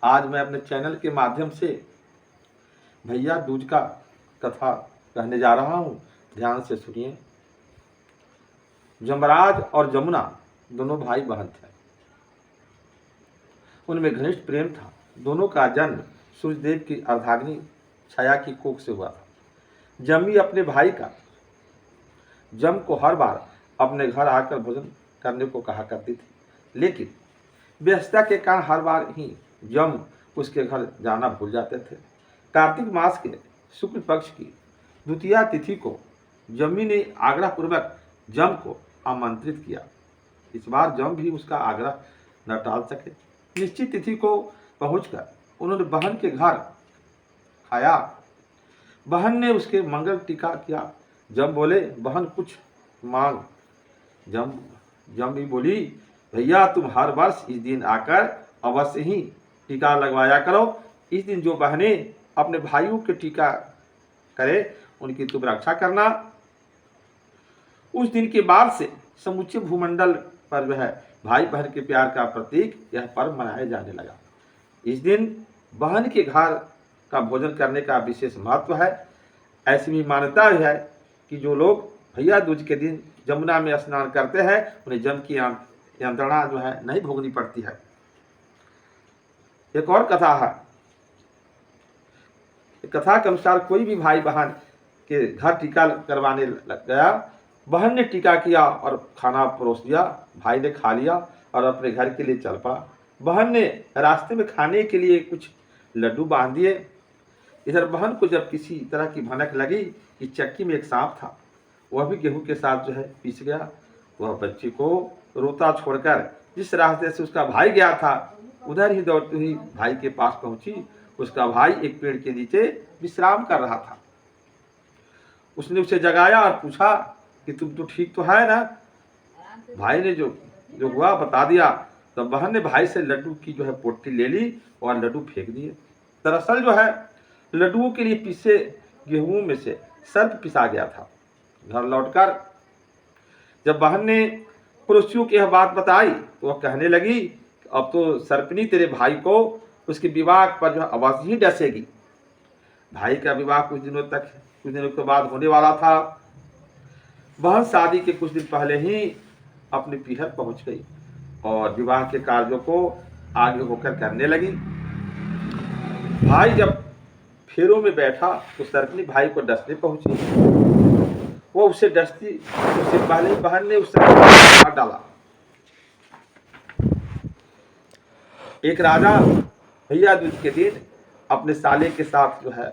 आज मैं अपने चैनल के माध्यम से भैया दूज का कथा कहने जा रहा हूँ। ध्यान से सुनिए। जमराज और जमुना दोनों भाई बहन थे। उनमें घनिष्ठ प्रेम था। दोनों का जन्म सूर्यदेव की अर्धाग्नि छाया की कोख से हुआ था। जमी अपने भाई का जम को हर बार अपने घर आकर भोजन करने को कहा करती थी, लेकिन व्यस्तता के कारण हर बार ही जम उसके घर जाना भूल जाते थे। कार्तिक मास के शुक्ल पक्ष की द्वितीया तिथि को जमी ने आग्रह पूर्वक जम को आमंत्रित किया। इस बार जम भी उसका आग्रह न टाल सके। निश्चित तिथि को पहुंचकर उन्होंने बहन के घर खाया। बहन ने उसके मंगल टीका किया। जम बोले, बहन कुछ मांग। जम भी बोली, भैया तुम हर वर्ष इस दिन आकर अवश्य ही टीका लगवाया करो। इस दिन जो बहनें अपने भाइयों के टीका करे उनकी तुम रक्षा करना। उस दिन के बाद से समूचे भूमंडल पर जो है भाई बहन के प्यार का प्रतीक यह पर्व मनाया जाने लगा। इस दिन बहन के घर का भोजन करने का विशेष महत्व है। ऐसी भी मान्यता है कि जो लोग भैया दूज के दिन जमुना में स्नान करते हैं उन्हें जम की यंत्रणा जो है नहीं भोगनी पड़ती है। एक और कथा है। कथा के अनुसार कोई भी भाई बहन के घर टीका करवाने लग गया। बहन ने टीका किया और खाना परोस दिया। भाई ने खा लिया और अपने घर के लिए चल पड़ा। बहन ने रास्ते में खाने के लिए कुछ लड्डू बांध दिए। इधर बहन को जब किसी तरह की भनक लगी कि चक्की में एक सांप था, वह भी गेहूं के साथ जो है पीस गया। वह बच्ची को रोता छोड़कर जिस रास्ते से उसका भाई गया था उधर ही दौड़ती हुई भाई के पास पहुंची। उसका भाई एक पेड़ के नीचे विश्राम कर रहा था। उसने उसे जगाया और पूछा कि तुम तो ठीक तो है ना। भाई ने जो हुआ बता दिया। तब बहन ने भाई से लड्डू की जो है पोटली ले ली और लड्डू फेंक दिए। दरअसल जो है लड्डुओं के लिए पीसे गेहूं में से सर्प पिसा गया था। घर लौटकर जब बहन ने पड़ोसियों की यह बात बताई तो वह कहने लगी, अब तो सर्पनी तेरे भाई को उसके विवाह पर जो अवश्य ही डसेगी। भाई का विवाह कुछ दिनों के बाद होने वाला था। बहन शादी के कुछ दिन पहले ही अपने पीहर पहुंच गई और विवाह के कार्यों को आगे होकर करने लगी। भाई जब फेरों में बैठा तो सर्पनी भाई को डसने पहुंची। वो उसे डसती उससे पहले ही बहन ने उसे मार डाला। एक राजा भैया दूज के दिन अपने साले के साथ जो है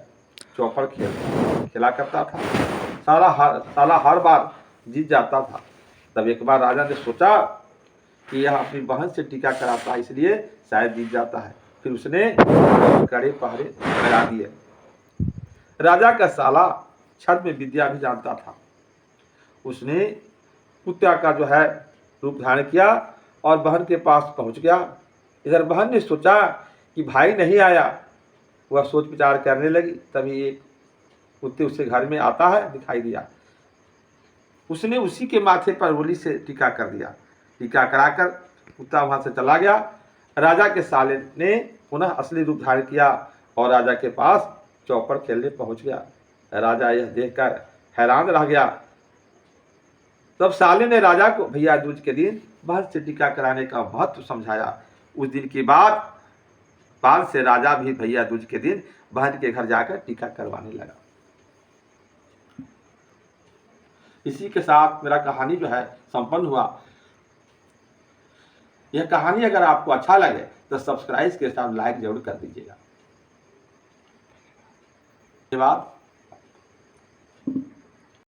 चौपड़ खेला करता था। साला हर बार जीत जाता था। तब एक बार राजा ने सोचा कि यह अपनी बहन से टीका कराता है, इसलिए शायद जीत जाता है। फिर उसने कड़े पहरे लगा दिए। राजा का साला छद में विद्या भी जानता था। उसने कुत्ता का जो है रूप धारण किया और बहन के पास पहुंच गया। इधर बहन ने सोचा कि भाई नहीं आया। वह सोच विचार करने लगी। तभी एक कुत्ते उसके घर में आता है दिखाई दिया। उसने उसी के माथे पर उंगली से टीका कर दिया। टीका कराकर कुत्ता वहां से चला गया। राजा के साले ने पुनः असली रूप धारण किया और राजा के पास चौपड़ खेलने पहुंच गया। राजा यह देखकर हैरान रह गया। तब साले ने राजा को भैया दूज के दिन बहन से टीका कराने का महत्व समझाया। उस दिन के बाद से राजा भी भैया दूज के दिन बहन के घर जाकर टीका करवाने लगा। इसी के साथ मेरा कहानी जो है संपन्न हुआ। यह कहानी अगर आपको अच्छा लगे तो सब्सक्राइब के साथ लाइक जरूर कर दीजिएगा। धन्यवाद।